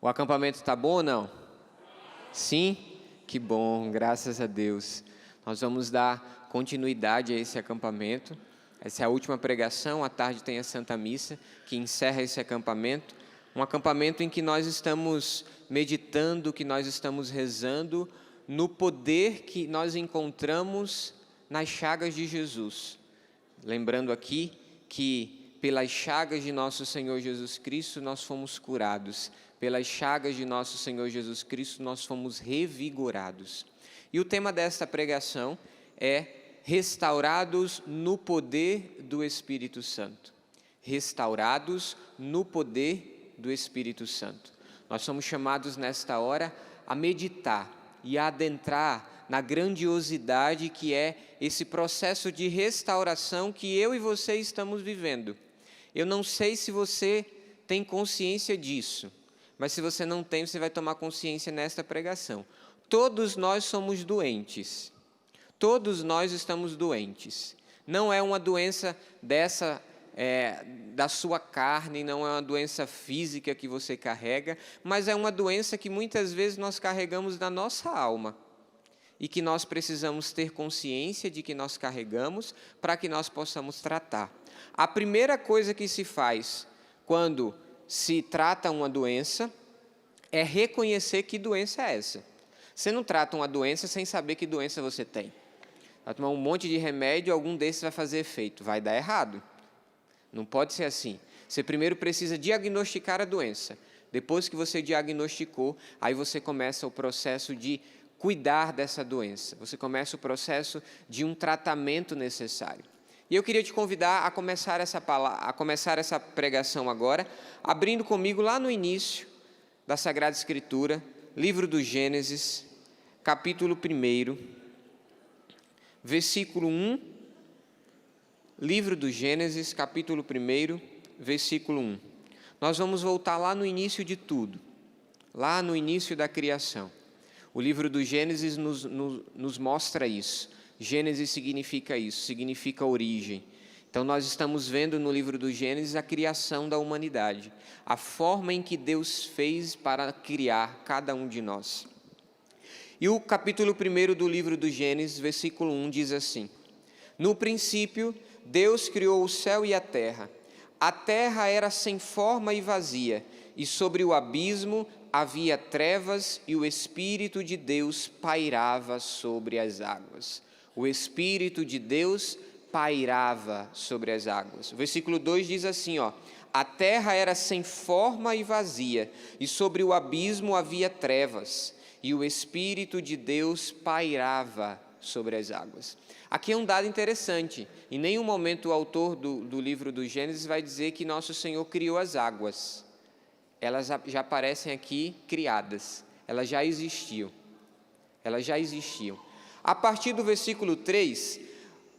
O acampamento está bom ou não? Sim? Que bom, graças a Deus. Nós vamos dar continuidade a esse acampamento. Essa é a última pregação, à tarde tem a Santa Missa, que encerra esse acampamento. Um acampamento em que nós estamos meditando, que nós estamos rezando no poder que nós encontramos nas chagas de Jesus. Lembrando aqui que pelas chagas de nosso Senhor Jesus Cristo nós fomos curados. Pelas chagas de nosso Senhor Jesus Cristo nós fomos revigorados. E o tema desta pregação é restaurados no poder do Espírito Santo. Restaurados no poder do Espírito Santo. Nós somos chamados nesta hora a meditar e a adentrar na grandiosidade que é esse processo de restauração que eu e você estamos vivendo. Eu não sei se você tem consciência disso, mas se você não tem, você vai tomar consciência nesta pregação. Todos nós somos doentes. Todos nós estamos doentes. Não é uma doença da sua carne, não é uma doença física que você carrega, mas é uma doença que muitas vezes nós carregamos na nossa alma e que nós precisamos ter consciência de que nós carregamos para que nós possamos tratar. A primeira coisa que se faz quando se trata uma doença é reconhecer que doença é essa. Você não trata uma doença sem saber que doença você tem. Vai tomar um monte de remédio, algum desses vai fazer efeito. Vai dar errado. Não pode ser assim. Você primeiro precisa diagnosticar a doença. Depois que você diagnosticou, aí você começa o processo de cuidar dessa doença. Você começa o processo de um tratamento necessário. E eu queria te convidar a começar essa pregação agora, abrindo comigo lá no início da Sagrada Escritura, livro do Gênesis, capítulo 1, versículo 1, livro do Gênesis, capítulo 1, versículo 1. Nós vamos voltar lá no início de tudo, lá no início da criação. O livro do Gênesis nos mostra isso. Gênesis significa isso, significa origem. Então nós estamos vendo no livro do Gênesis a criação da humanidade, a forma em que Deus fez para criar cada um de nós. E o capítulo 1 do livro do Gênesis, versículo 1, diz assim: No princípio, Deus criou o céu e a terra. A terra era sem forma e vazia, e sobre o abismo havia trevas, e o Espírito de Deus pairava sobre as águas. O Espírito de Deus pairava sobre as águas. O versículo 2 diz assim, a terra era sem forma e vazia, e sobre o abismo havia trevas, e o Espírito de Deus pairava sobre as águas. Aqui é um dado interessante. Em nenhum momento o autor do livro do Gênesis vai dizer que nosso Senhor criou as águas. Elas já aparecem aqui criadas. Elas já existiam. A partir do versículo 3,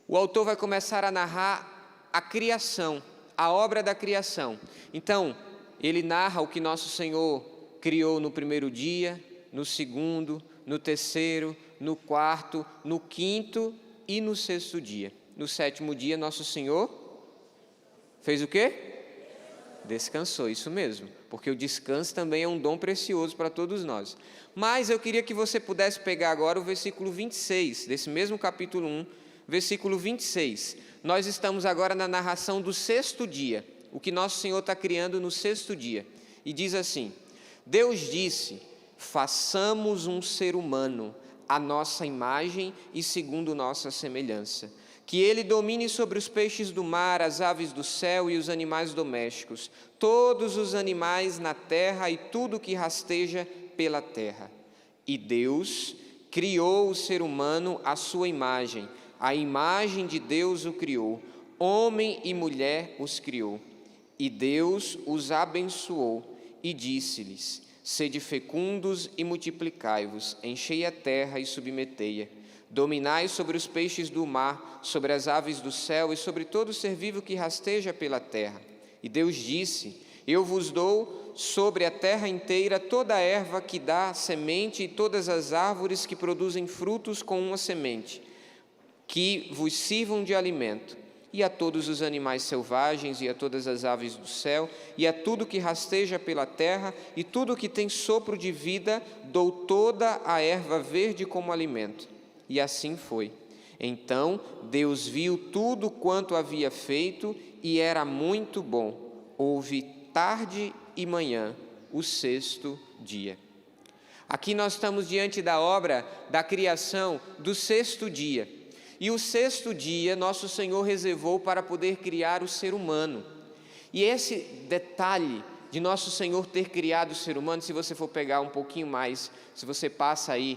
o autor vai começar a narrar a criação, a obra da criação. Então, ele narra o que nosso Senhor criou no primeiro dia, no segundo, no terceiro, no quarto, no quinto e no sexto dia. No sétimo dia, nosso Senhor fez o quê? Descansou, isso mesmo, porque o descanso também é um dom precioso para todos nós. Mas eu queria que você pudesse pegar agora o versículo 26, desse mesmo capítulo 1, versículo 26. Nós estamos agora na narração do sexto dia, o que nosso Senhor está criando no sexto dia. E diz assim: Deus disse, façamos um ser humano à nossa imagem e segundo nossa semelhança, que ele domine sobre os peixes do mar, as aves do céu e os animais domésticos, todos os animais na terra e tudo que rasteja pela terra. E Deus criou o ser humano à sua imagem, a imagem de Deus o criou, homem e mulher os criou. E Deus os abençoou e disse-lhes, sede fecundos e multiplicai-vos, enchei a terra e submetei-a. Dominai sobre os peixes do mar, sobre as aves do céu e sobre todo ser vivo que rasteja pela terra. E Deus disse, eu vos dou sobre a terra inteira toda a erva que dá semente e todas as árvores que produzem frutos com uma semente, que vos sirvam de alimento. e a todos os animais selvagens, e a todas as aves do céu, e a tudo que rasteja pela terra, e tudo que tem sopro de vida, dou toda a erva verde como alimento. E assim foi. Então Deus viu tudo quanto havia feito, e era muito bom. Houve tarde e manhã, o sexto dia. Aqui nós estamos diante da obra da criação do sexto dia. E o sexto dia nosso Senhor reservou para poder criar o ser humano. E esse detalhe de nosso Senhor ter criado o ser humano, se você for pegar um pouquinho mais, se você passa aí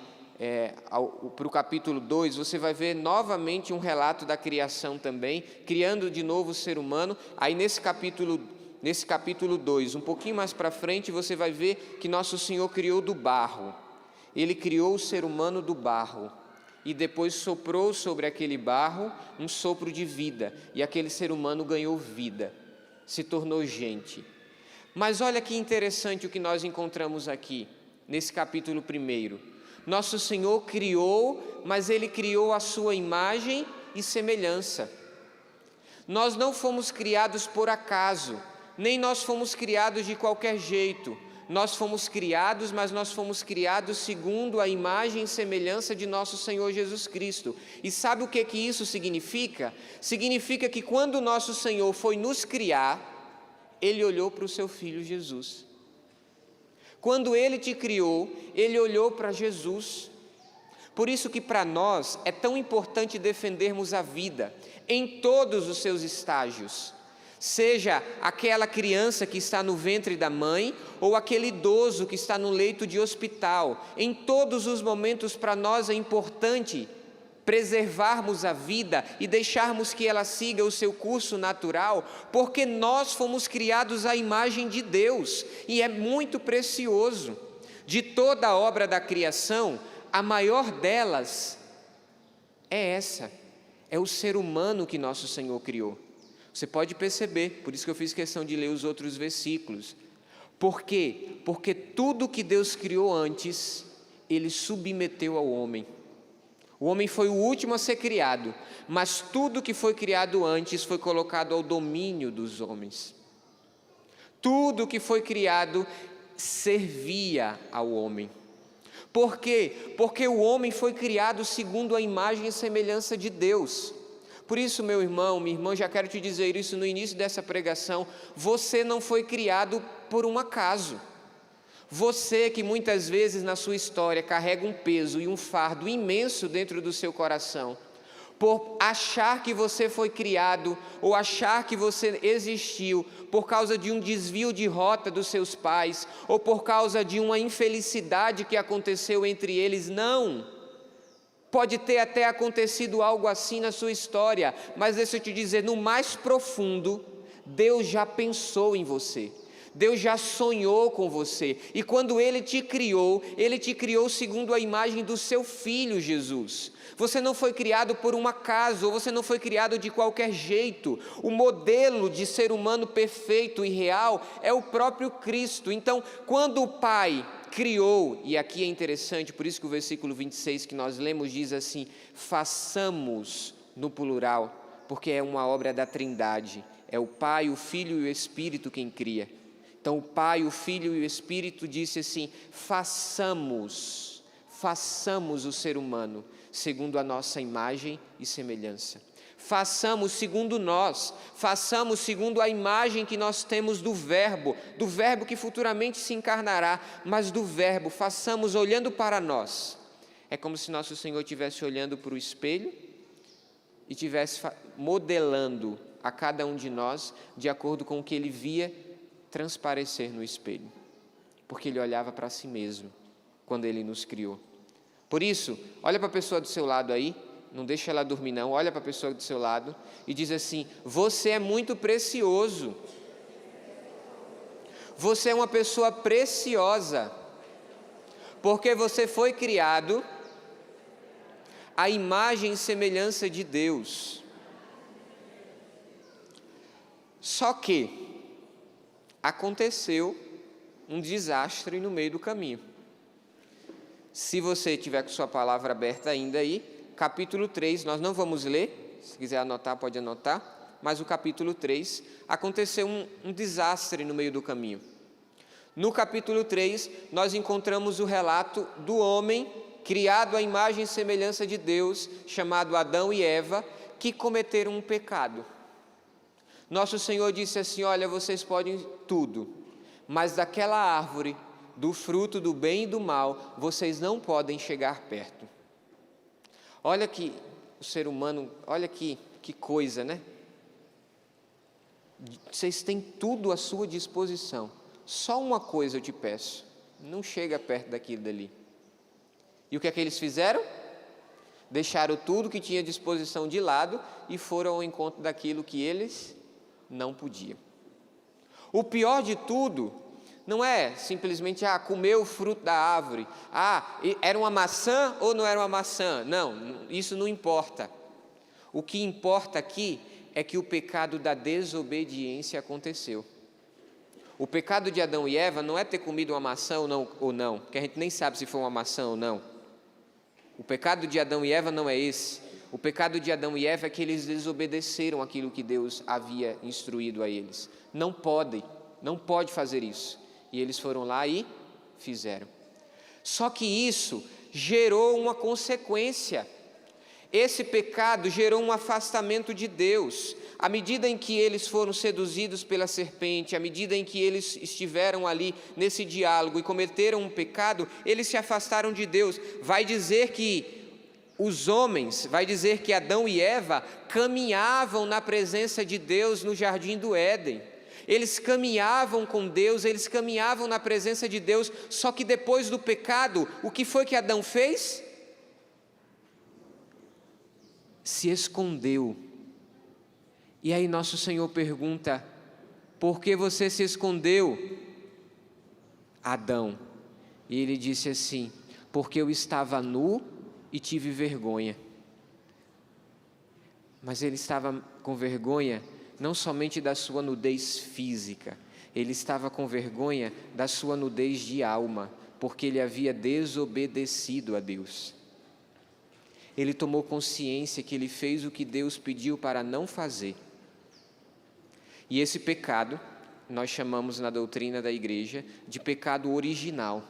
para o capítulo 2, você vai ver novamente um relato da criação também, criando de novo o ser humano. Aí nesse capítulo 2, um pouquinho mais para frente, você vai ver que nosso Senhor criou do barro. Ele criou o ser humano do barro e depois soprou sobre aquele barro um sopro de vida, e aquele ser humano ganhou vida, se tornou gente. Mas olha que interessante o que nós encontramos aqui, nesse capítulo 1. Nosso Senhor criou, mas Ele criou a sua imagem e semelhança. Nós não fomos criados por acaso, nem nós fomos criados de qualquer jeito. Nós fomos criados, mas nós fomos criados segundo a imagem e semelhança de nosso Senhor Jesus Cristo. E sabe o que isso significa? Significa que quando nosso Senhor foi nos criar, Ele olhou para o seu Filho Jesus. Quando Ele te criou, Ele olhou para Jesus. Por isso que para nós é tão importante defendermos a vida em todos os seus estágios. Seja aquela criança que está no ventre da mãe, ou aquele idoso que está no leito de hospital. Em todos os momentos para nós é importante preservarmos a vida e deixarmos que ela siga o seu curso natural, porque nós fomos criados à imagem de Deus, e é muito precioso. De toda a obra da criação, a maior delas é essa, é o ser humano que nosso Senhor criou. Você pode perceber, por isso que eu fiz questão de ler os outros versículos. Por quê? Porque tudo que Deus criou antes, Ele submeteu ao homem. O homem foi o último a ser criado, mas tudo que foi criado antes foi colocado ao domínio dos homens. Tudo que foi criado servia ao homem. Por quê? Porque o homem foi criado segundo a imagem e semelhança de Deus. Por isso, meu irmão, minha irmã, já quero te dizer isso no início dessa pregação, você não foi criado por um acaso. Você que muitas vezes na sua história carrega um peso e um fardo imenso dentro do seu coração, por achar que você foi criado ou achar que você existiu por causa de um desvio de rota dos seus pais ou por causa de uma infelicidade que aconteceu entre eles, não. Pode ter até acontecido algo assim na sua história, mas deixa eu te dizer, no mais profundo, Deus já pensou em você. Deus já sonhou com você. E quando Ele te criou segundo a imagem do seu Filho Jesus. Você não foi criado por um acaso, ou você não foi criado de qualquer jeito. O modelo de ser humano perfeito e real é o próprio Cristo. Então, quando o Pai criou, e aqui é interessante, por isso que o versículo 26 que nós lemos diz assim, façamos no plural, porque é uma obra da Trindade, é o Pai, o Filho e o Espírito quem cria. Então o Pai, o Filho e o Espírito disse assim, façamos o ser humano segundo a nossa imagem e semelhança. Façamos segundo nós, façamos segundo a imagem que nós temos do Verbo que futuramente se encarnará, mas do Verbo, façamos olhando para nós. É como se nosso Senhor estivesse olhando para o espelho e estivesse modelando a cada um de nós de acordo com o que Ele via transparecer no espelho, porque Ele olhava para si mesmo quando Ele nos criou. Por isso, olha para a pessoa do seu lado aí, não deixa ela dormir não, olha para a pessoa do seu lado e diz assim, você é muito precioso, você é uma pessoa preciosa, porque você foi criado à imagem e semelhança de Deus. Só que aconteceu um desastre no meio do caminho. Se você tiver com sua palavra aberta ainda aí, capítulo 3, nós não vamos ler, se quiser anotar, pode anotar. mas o capítulo 3, aconteceu um desastre no meio do caminho. No capítulo 3, nós encontramos o relato do homem criado à imagem e semelhança de Deus, chamado Adão e Eva, que cometeram um pecado. Nosso Senhor disse assim: olha, vocês podem tudo, mas daquela árvore, do fruto do bem e do mal, vocês não podem chegar perto. Olha que o ser humano, olha que coisa, né? Vocês têm tudo à sua disposição. Só uma coisa eu te peço: não chega perto daquilo dali. E o que é que eles fizeram? Deixaram tudo que tinha à disposição de lado e foram ao encontro daquilo que eles não podiam. O pior de tudo não é simplesmente comer o fruto da árvore. Era uma maçã ou não era uma maçã? Não, isso não importa. O que importa aqui é que o pecado da desobediência aconteceu. O pecado de Adão e Eva não é ter comido uma maçã ou não, porque a gente nem sabe se foi uma maçã ou não. O pecado de Adão e Eva não é esse. O pecado de Adão e Eva é que eles desobedeceram aquilo que Deus havia instruído a eles. Não pode fazer isso. E eles foram lá e fizeram. Só que isso gerou uma consequência. Esse pecado gerou um afastamento de Deus. À medida em que eles foram seduzidos pela serpente, à medida em que eles estiveram ali nesse diálogo e cometeram um pecado, eles se afastaram de Deus. Vai dizer que Adão e Eva caminhavam na presença de Deus no jardim do Éden. Eles caminhavam com Deus, eles caminhavam na presença de Deus, só que depois do pecado, o que foi que Adão fez? Se escondeu. E aí nosso Senhor pergunta: por que você se escondeu, Adão? E ele disse assim: porque eu estava nu e tive vergonha. Mas ele estava com vergonha não somente da sua nudez física, ele estava com vergonha da sua nudez de alma, porque ele havia desobedecido a Deus. Ele tomou consciência que ele fez o que Deus pediu para não fazer. E esse pecado, nós chamamos na doutrina da igreja de pecado original.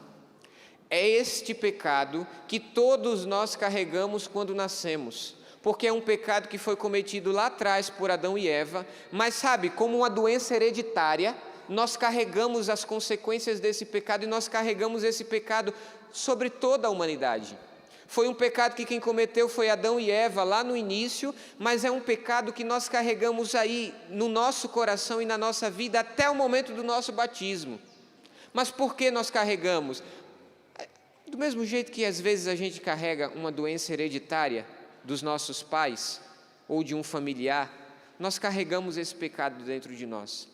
É este pecado que todos nós carregamos quando nascemos, porque é um pecado que foi cometido lá atrás por Adão e Eva, mas sabe, como uma doença hereditária, nós carregamos as consequências desse pecado e nós carregamos esse pecado sobre toda a humanidade. Foi um pecado que quem cometeu foi Adão e Eva lá no início, mas é um pecado que nós carregamos aí no nosso coração e na nossa vida até o momento do nosso batismo. Mas por que nós carregamos? Do mesmo jeito que às vezes a gente carrega uma doença hereditária dos nossos pais ou de um familiar, nós carregamos esse pecado dentro de nós.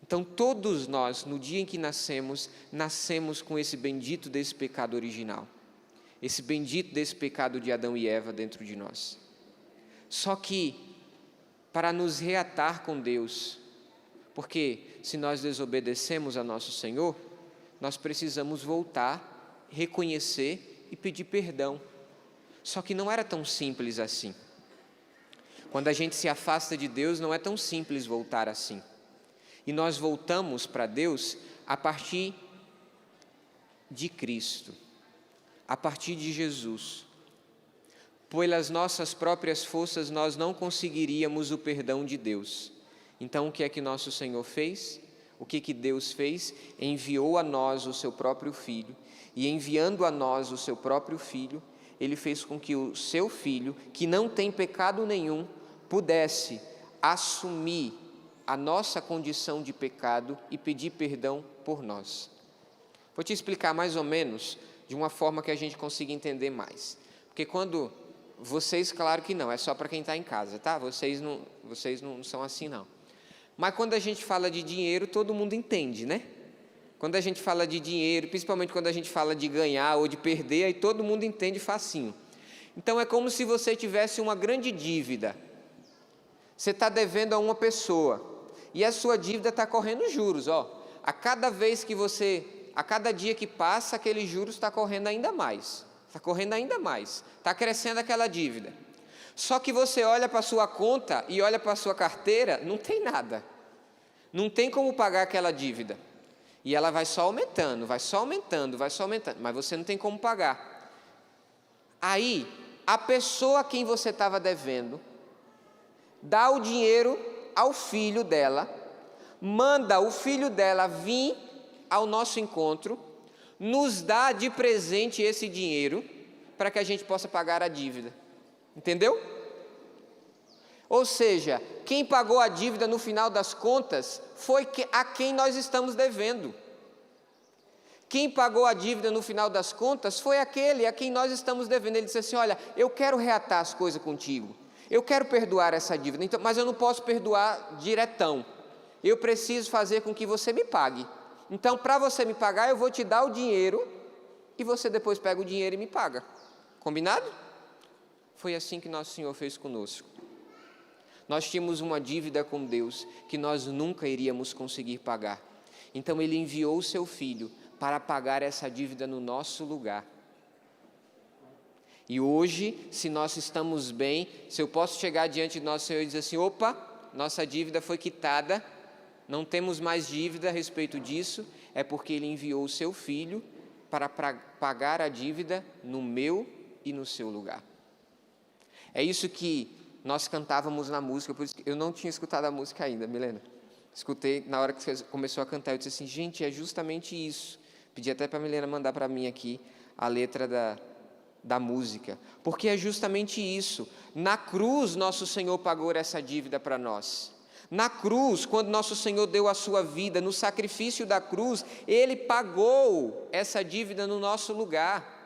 Então todos nós, no dia em que nascemos com esse bendito desse pecado original. Esse bendito desse pecado de Adão e Eva dentro de nós. Só que, para nos reatar com Deus, porque se nós desobedecemos a nosso Senhor, nós precisamos voltar, reconhecer e pedir perdão. Só que não era tão simples assim. Quando a gente se afasta de Deus, não é tão simples voltar assim. E nós voltamos para Deus a partir de Cristo. A partir de Jesus. Pelas nossas próprias forças nós não conseguiríamos o perdão de Deus. Então o que é que nosso Senhor fez? O que Deus fez? Enviou a nós o seu próprio Filho, e enviando a nós o seu próprio Filho, Ele fez com que o seu Filho, que não tem pecado nenhum, pudesse assumir a nossa condição de pecado e pedir perdão por nós. Vou te explicar mais ou menos de uma forma que a gente consiga entender mais. Porque quando vocês, claro que não, é só para quem está em casa, tá? Vocês não são assim, não. Mas quando a gente fala de dinheiro, todo mundo entende, né? Quando a gente fala de dinheiro, principalmente quando a gente fala de ganhar ou de perder, aí todo mundo entende facinho. Então é como se você tivesse uma grande dívida. Você está devendo a uma pessoa e a sua dívida está correndo juros, ó. A cada dia que passa, aquele juros está correndo ainda mais. Está correndo ainda mais. Está crescendo aquela dívida. Só que você olha para a sua conta e olha para a sua carteira, não tem nada. Não tem como pagar aquela dívida. E ela vai só aumentando, vai só aumentando, vai só aumentando, mas você não tem como pagar. Aí, a pessoa a quem você estava devendo, dá o dinheiro ao filho dela, manda o filho dela vir ao nosso encontro, nos dá de presente esse dinheiro, para que a gente possa pagar a dívida. Entendeu? Ou seja, quem pagou a dívida no final das contas foi a quem nós estamos devendo. Quem pagou a dívida no final das contas foi aquele a quem nós estamos devendo. Ele disse assim: olha, eu quero reatar as coisas contigo, eu quero perdoar essa dívida, então, mas eu não posso perdoar diretão, eu preciso fazer com que você me pague. Então, para você me pagar, eu vou te dar o dinheiro e você depois pega o dinheiro e me paga. Combinado? Foi assim que nosso Senhor fez conosco. Nós tínhamos uma dívida com Deus que nós nunca iríamos conseguir pagar. Então Ele enviou o Seu Filho para pagar essa dívida no nosso lugar. E hoje, se nós estamos bem, se eu posso chegar diante do nosso Senhor e dizer assim: opa, nossa dívida foi quitada, não temos mais dívida a respeito disso, é porque Ele enviou o Seu Filho para pagar a dívida no meu e no seu lugar. É isso que nós cantávamos na música, por isso que eu não tinha escutado a música ainda, Milena. Escutei na hora que você começou a cantar, eu disse assim: gente, é justamente isso. Pedi até para a Milena mandar para mim aqui a letra da música, porque é justamente isso. Na cruz, nosso Senhor pagou essa dívida para nós. Na cruz, quando nosso Senhor deu a sua vida, no sacrifício da cruz, Ele pagou essa dívida no nosso lugar.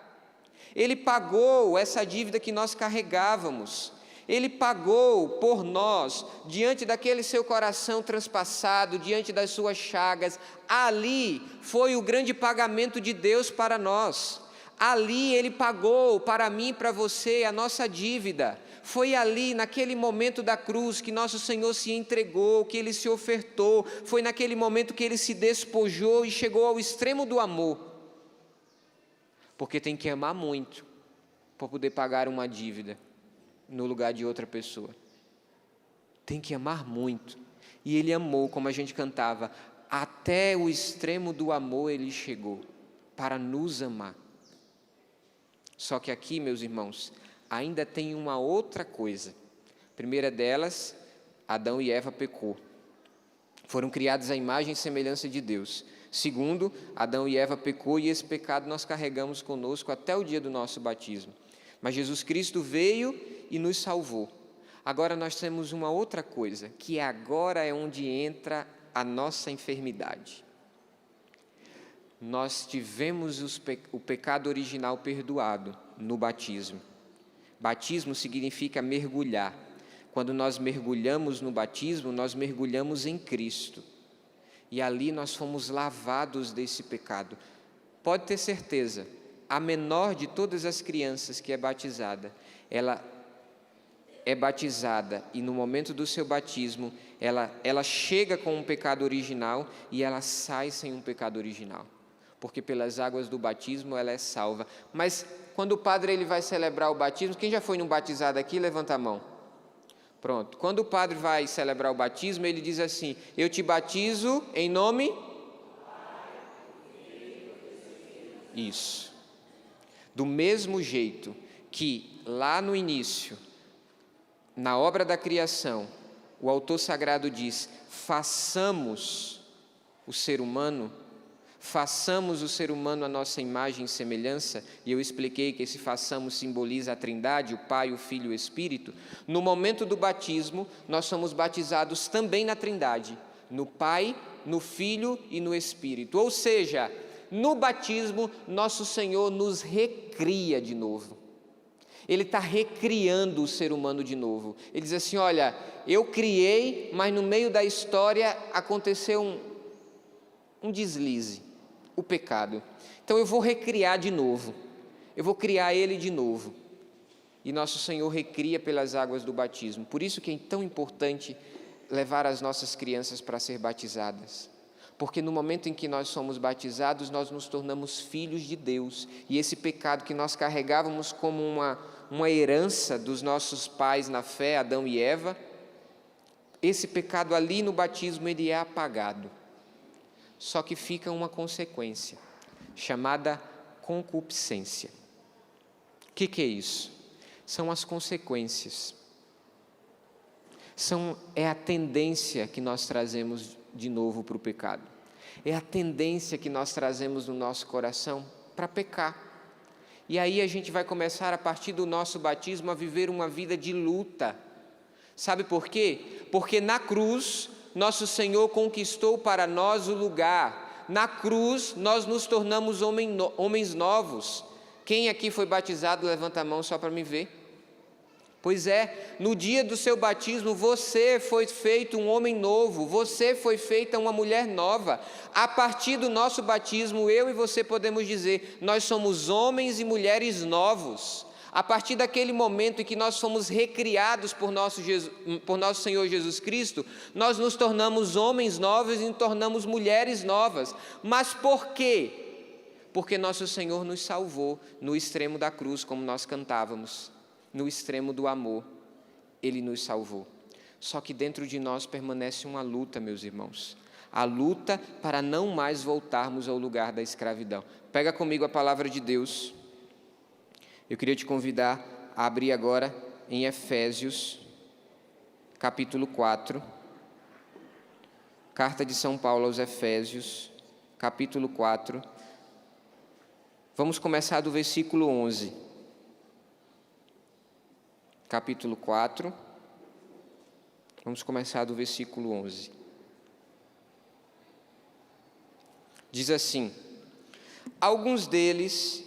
Ele pagou essa dívida que nós carregávamos. Ele pagou por nós, diante daquele seu coração transpassado, diante das suas chagas. Ali foi o grande pagamento de Deus para nós. Ali Ele pagou para mim e para você a nossa dívida. Foi ali, naquele momento da cruz, que nosso Senhor se entregou, que Ele se ofertou. Foi naquele momento que Ele se despojou e chegou ao extremo do amor. Porque tem que amar muito para poder pagar uma dívida no lugar de outra pessoa. Tem que amar muito. E Ele amou, como a gente cantava, até o extremo do amor Ele chegou, para nos amar. Só que aqui, meus irmãos, ainda tem uma outra coisa. A primeira delas, Adão e Eva pecou. Foram criados à imagem e semelhança de Deus. Segundo, Adão e Eva pecou e esse pecado nós carregamos conosco até o dia do nosso batismo. Mas Jesus Cristo veio e nos salvou. Agora nós temos uma outra coisa, que agora é onde entra a nossa enfermidade. Nós tivemos o pecado original perdoado no batismo. Batismo significa mergulhar. Quando nós mergulhamos no batismo, nós mergulhamos em Cristo. E ali nós fomos lavados desse pecado. Pode ter certeza, a menor de todas as crianças que é batizada, ela é batizada e no momento do seu batismo, ela chega com um pecado original e ela sai sem um pecado original. Porque pelas águas do batismo ela é salva. Mas quando o padre ele vai celebrar o batismo, quem já foi num batizado aqui, levanta a mão. Pronto. Quando o padre vai celebrar o batismo, ele diz assim: eu te batizo em nome... Isso. Do mesmo jeito que lá no início, na obra da criação, o autor sagrado diz: façamos o ser humano à nossa imagem e semelhança, e eu expliquei que esse façamos simboliza a Trindade, o Pai, o Filho e o Espírito. No momento do batismo, nós somos batizados também na Trindade, no Pai, no Filho e no Espírito. Ou seja, no batismo, nosso Senhor nos recria de novo. Ele está recriando o ser humano de novo. Ele diz assim: olha, eu criei, mas no meio da história aconteceu um deslize, o pecado. Então eu vou recriar de novo, eu vou criar ele de novo. E nosso Senhor recria pelas águas do batismo. Por isso que é tão importante levar as nossas crianças para ser batizadas. Porque no momento em que nós somos batizados, nós nos tornamos filhos de Deus. E esse pecado que nós carregávamos como uma herança dos nossos pais na fé, Adão e Eva, esse pecado ali no batismo ele é apagado. Só que fica uma consequência, chamada concupiscência. O que é isso? São as consequências. É a tendência que nós trazemos de novo para o pecado. É a tendência que nós trazemos no nosso coração para pecar. E aí a gente vai começar, a partir do nosso batismo, a viver uma vida de luta. Sabe por quê? Porque na cruz, nosso Senhor conquistou para nós o lugar. Na cruz, nós nos tornamos homens novos. Quem aqui foi batizado, levanta a mão só para me ver. Pois é, no dia do seu batismo, você foi feito um homem novo, você foi feita uma mulher nova. A partir do nosso batismo, eu e você podemos dizer, nós somos homens e mulheres novos. A partir daquele momento em que nós fomos recriados por nosso Senhor Jesus Cristo, nós nos tornamos homens novos e nos tornamos mulheres novas. Mas por quê? Porque nosso Senhor nos salvou no extremo da cruz, como nós cantávamos. No extremo do amor, Ele nos salvou. Só que dentro de nós permanece uma luta, meus irmãos. A luta para não mais voltarmos ao lugar da escravidão. Pega comigo a palavra de Deus. Eu queria te convidar a abrir agora em Efésios, capítulo 4. Carta de São Paulo aos Efésios, capítulo 4. Vamos começar do versículo 11. Capítulo 4, vamos começar do versículo 11. Diz assim: alguns deles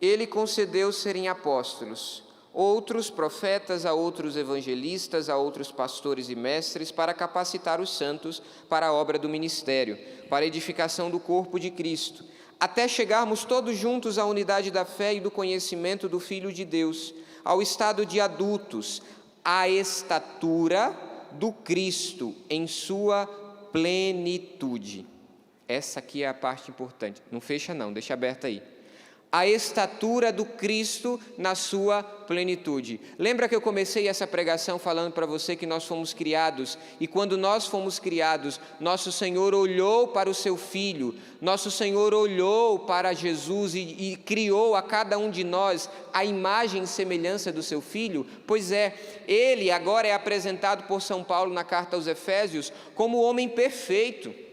ele concedeu serem apóstolos, outros profetas, a outros evangelistas, a outros pastores e mestres, para capacitar os santos para a obra do ministério, para a edificação do corpo de Cristo, até chegarmos todos juntos à unidade da fé e do conhecimento do Filho de Deus, ao estado de adultos, à estatura do Cristo em sua plenitude. Essa aqui é a parte importante. Não fecha não, deixa aberta aí. A estatura do Cristo na sua plenitude. Lembra que eu comecei essa pregação falando para você que nós fomos criados, e quando nós fomos criados, nosso Senhor olhou para o seu Filho, nosso Senhor olhou para Jesus e criou a cada um de nós a imagem e semelhança do seu Filho? Pois é, ele agora é apresentado por São Paulo na carta aos Efésios como o homem perfeito.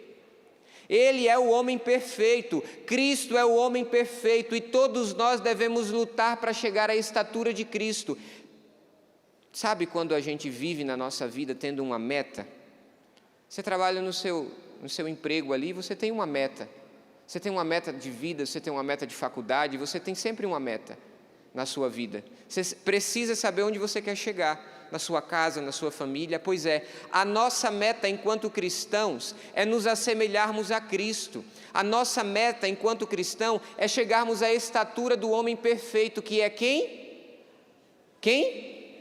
Ele é o homem perfeito, Cristo é o homem perfeito, e todos nós devemos lutar para chegar à estatura de Cristo. Sabe quando a gente vive na nossa vida tendo uma meta? Você trabalha no seu emprego ali, você tem uma meta. Você tem uma meta de vida, você tem uma meta de faculdade, você tem sempre uma meta na sua vida. Você precisa saber onde você quer chegar. Na sua casa, na sua família. Pois é, a nossa meta enquanto cristãos é nos assemelharmos a Cristo. A nossa meta enquanto cristão é chegarmos à estatura do homem perfeito, que é quem? Quem?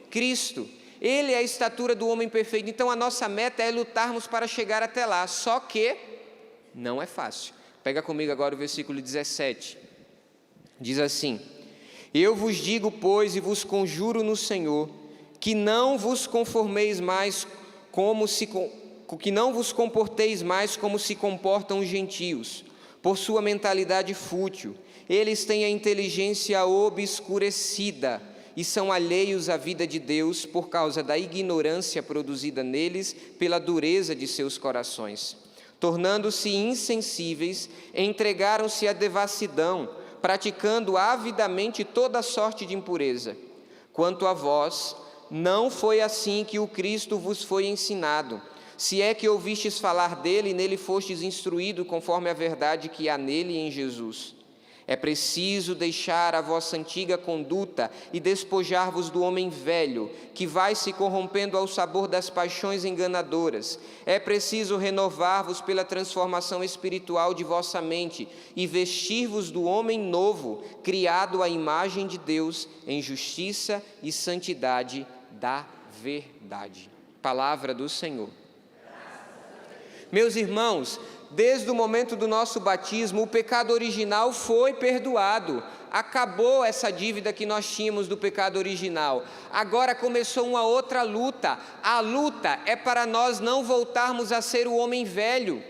Cristo. Ele é a estatura do homem perfeito. Então a nossa meta é lutarmos para chegar até lá, só que não é fácil. Pega comigo agora o versículo 17. Diz assim: eu vos digo, pois, e vos conjuro no Senhor, que não vos conformeis mais que não vos comporteis mais como se comportam os gentios, por sua mentalidade fútil. Eles têm a inteligência obscurecida e são alheios à vida de Deus por causa da ignorância produzida neles pela dureza de seus corações. Tornando-se insensíveis, entregaram-se à devassidão, praticando avidamente toda sorte de impureza. Quanto a vós, não foi assim que o Cristo vos foi ensinado, se é que ouvistes falar dele e nele fostes instruído conforme a verdade que há nele e em Jesus. É preciso deixar a vossa antiga conduta e despojar-vos do homem velho, que vai se corrompendo ao sabor das paixões enganadoras. É preciso renovar-vos pela transformação espiritual de vossa mente e vestir-vos do homem novo, criado à imagem de Deus, em justiça e santidade da verdade. Palavra do Senhor. Meus irmãos, desde o momento do nosso batismo, o pecado original foi perdoado. Acabou essa dívida que nós tínhamos do pecado original. Agora começou uma outra luta. A luta é para nós não voltarmos a ser o homem velho.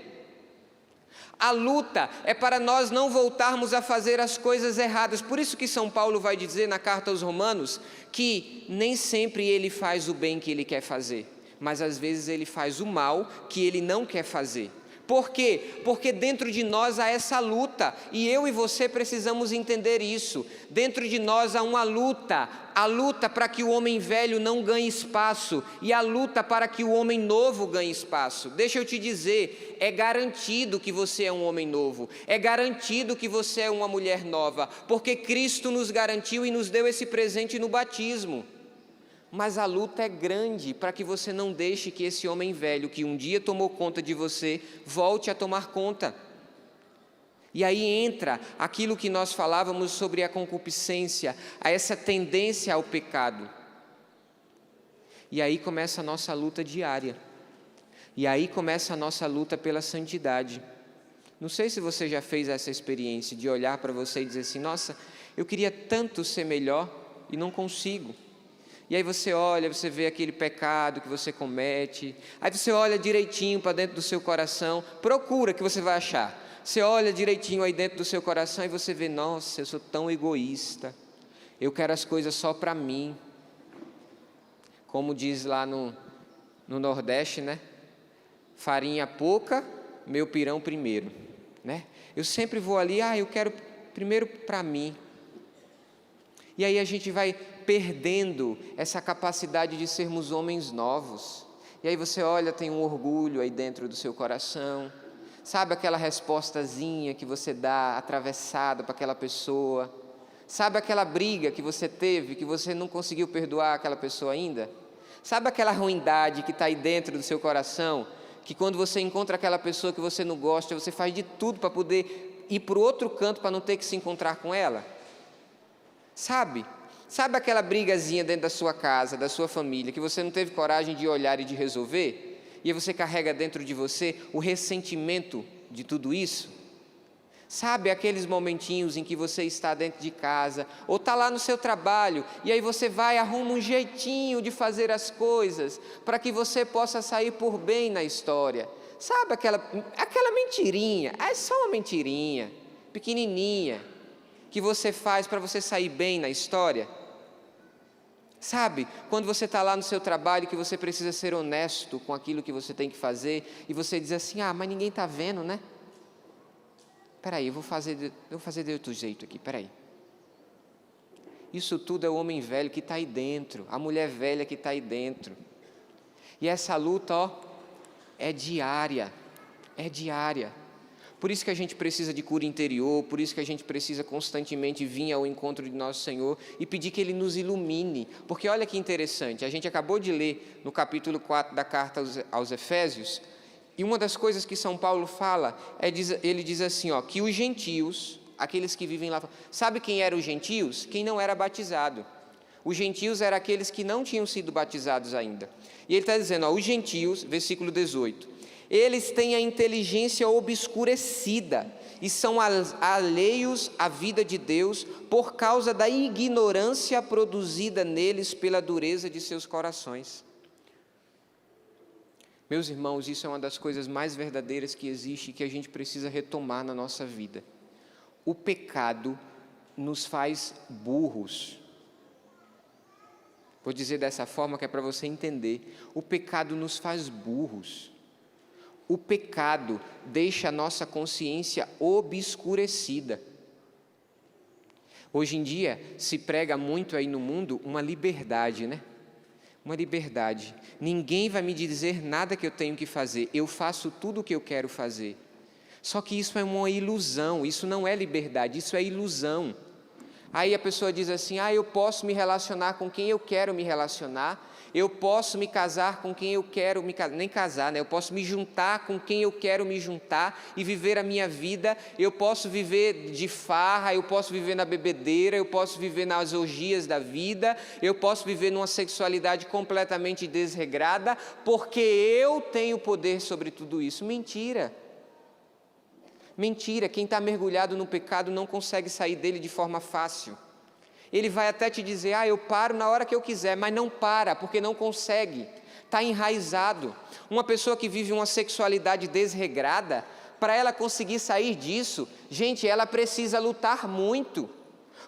A luta é para nós não voltarmos a fazer as coisas erradas. Por isso que São Paulo vai dizer na carta aos Romanos que nem sempre ele faz o bem que ele quer fazer, mas às vezes ele faz o mal que ele não quer fazer. Por quê? Porque dentro de nós há essa luta, e eu e você precisamos entender isso. Dentro de nós há uma luta, a luta para que o homem velho não ganhe espaço, e a luta para que o homem novo ganhe espaço. Deixa eu te dizer, é garantido que você é um homem novo, é garantido que você é uma mulher nova, porque Cristo nos garantiu e nos deu esse presente no batismo. Mas a luta é grande para que você não deixe que esse homem velho que um dia tomou conta de você, volte a tomar conta. E aí entra aquilo que nós falávamos sobre a concupiscência, a essa tendência ao pecado. E aí começa a nossa luta diária. E aí começa a nossa luta pela santidade. Não sei se você já fez essa experiência de olhar para você e dizer assim, nossa, eu queria tanto ser melhor e não consigo. E aí você olha, você vê aquele pecado que você comete, aí você olha direitinho para dentro do seu coração, procura que você vai achar. Você olha direitinho aí dentro do seu coração e você vê, nossa, eu sou tão egoísta, eu quero as coisas só para mim. Como diz lá no Nordeste, né? Farinha pouca, meu pirão primeiro, né? Eu sempre vou ali, eu quero primeiro para mim. E aí a gente vai perdendo essa capacidade de sermos homens novos. E aí você olha, tem um orgulho aí dentro do seu coração. Sabe aquela respostazinha que você dá atravessada para aquela pessoa? Sabe aquela briga que você teve, que você não conseguiu perdoar aquela pessoa ainda? Sabe aquela ruindade que está aí dentro do seu coração, que quando você encontra aquela pessoa que você não gosta, você faz de tudo para poder ir para o outro canto para não ter que se encontrar com ela? Sabe aquela brigazinha dentro da sua casa, da sua família, que você não teve coragem de olhar e de resolver? E você carrega dentro de você o ressentimento de tudo isso? Sabe aqueles momentinhos em que você está dentro de casa, ou está lá no seu trabalho, e aí você vai e arruma um jeitinho de fazer as coisas, para que você possa sair por bem na história. Sabe aquela mentirinha, é só uma mentirinha, pequenininha, que você faz para você sair bem na história? Sabe, quando você está lá no seu trabalho, que você precisa ser honesto com aquilo que você tem que fazer, e você diz assim, mas ninguém está vendo, né? Peraí, eu vou fazer de outro jeito aqui, peraí. Isso tudo é o homem velho que está aí dentro, a mulher velha que está aí dentro. E essa luta, é diária, é diária. Por isso que a gente precisa de cura interior, por isso que a gente precisa constantemente vir ao encontro de nosso Senhor e pedir que Ele nos ilumine. Porque olha que interessante, a gente acabou de ler no capítulo 4 da carta aos Efésios, e uma das coisas que São Paulo fala, ele diz assim, que os gentios, aqueles que vivem lá, sabe quem eram os gentios? Quem não era batizado. Os gentios eram aqueles que não tinham sido batizados ainda. E ele está dizendo, os gentios, versículo 18, eles têm a inteligência obscurecida e são alheios à vida de Deus por causa da ignorância produzida neles pela dureza de seus corações. Meus irmãos, isso é uma das coisas mais verdadeiras que existe e que a gente precisa retomar na nossa vida. O pecado nos faz burros. Vou dizer dessa forma que é para você entender. O pecado nos faz burros. O pecado deixa a nossa consciência obscurecida. Hoje em dia se prega muito aí no mundo uma liberdade, né? Uma liberdade. Ninguém vai me dizer nada que eu tenho que fazer. Eu faço tudo o que eu quero fazer. Só que isso é uma ilusão. Isso não é liberdade, isso é ilusão. Aí a pessoa diz assim, eu posso me relacionar com quem eu quero me relacionar. Eu posso me casar com quem eu quero me casar, nem casar, né? Eu posso me juntar com quem eu quero me juntar e viver a minha vida. Eu posso viver de farra, eu posso viver na bebedeira, eu posso viver nas orgias da vida, eu posso viver numa sexualidade completamente desregrada, porque eu tenho poder sobre tudo isso. Mentira! Mentira, quem está mergulhado no pecado não consegue sair dele de forma fácil. Ele vai até te dizer, eu paro na hora que eu quiser, mas não para, porque não consegue, está enraizado. Uma pessoa que vive uma sexualidade desregrada, para ela conseguir sair disso, gente, ela precisa lutar muito.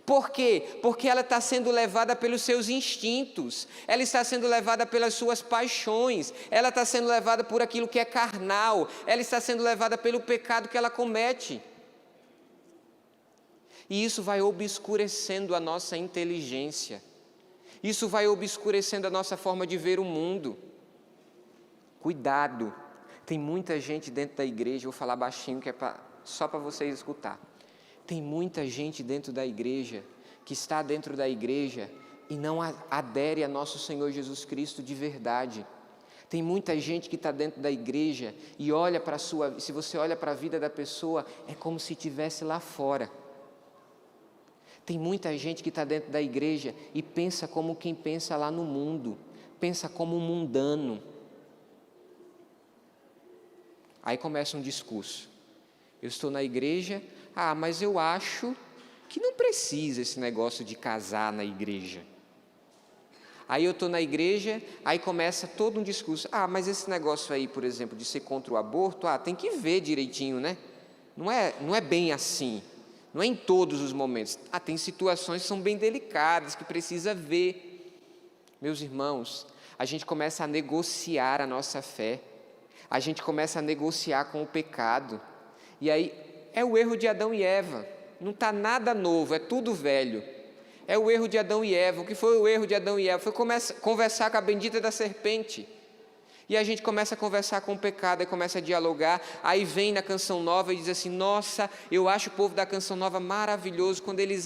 Por quê? Porque ela está sendo levada pelos seus instintos, ela está sendo levada pelas suas paixões, ela está sendo levada por aquilo que é carnal, ela está sendo levada pelo pecado que ela comete. E isso vai obscurecendo a nossa inteligência, isso vai obscurecendo a nossa forma de ver o mundo. Cuidado, tem muita gente dentro da igreja, vou falar baixinho que é só para vocês escutar. Tem muita gente dentro da igreja, que está dentro da igreja e não adere a nosso Senhor Jesus Cristo de verdade. Tem muita gente que está dentro da igreja e olha para se você olha para a vida da pessoa, é como se estivesse lá fora. Tem muita gente que está dentro da igreja e pensa como quem pensa lá no mundo, pensa como um mundano. Aí começa um discurso. Eu estou na igreja, mas eu acho que não precisa esse negócio de casar na igreja. Aí eu estou na igreja, aí começa todo um discurso. Mas esse negócio aí, por exemplo, de ser contra o aborto, tem que ver direitinho, né? Não é bem assim, não é em todos os momentos. Tem situações que são bem delicadas, que precisa ver. Meus irmãos, a gente começa a negociar a nossa fé, a gente começa a negociar com o pecado, e aí é o erro de Adão e Eva, não está nada novo, é tudo velho. É o erro de Adão e Eva. O que foi o erro de Adão e Eva? Foi conversar com a bendita da serpente. E a gente começa a conversar com o pecado, e começa a dialogar, aí vem na Canção Nova e diz assim, nossa, eu acho o povo da Canção Nova maravilhoso, quando eles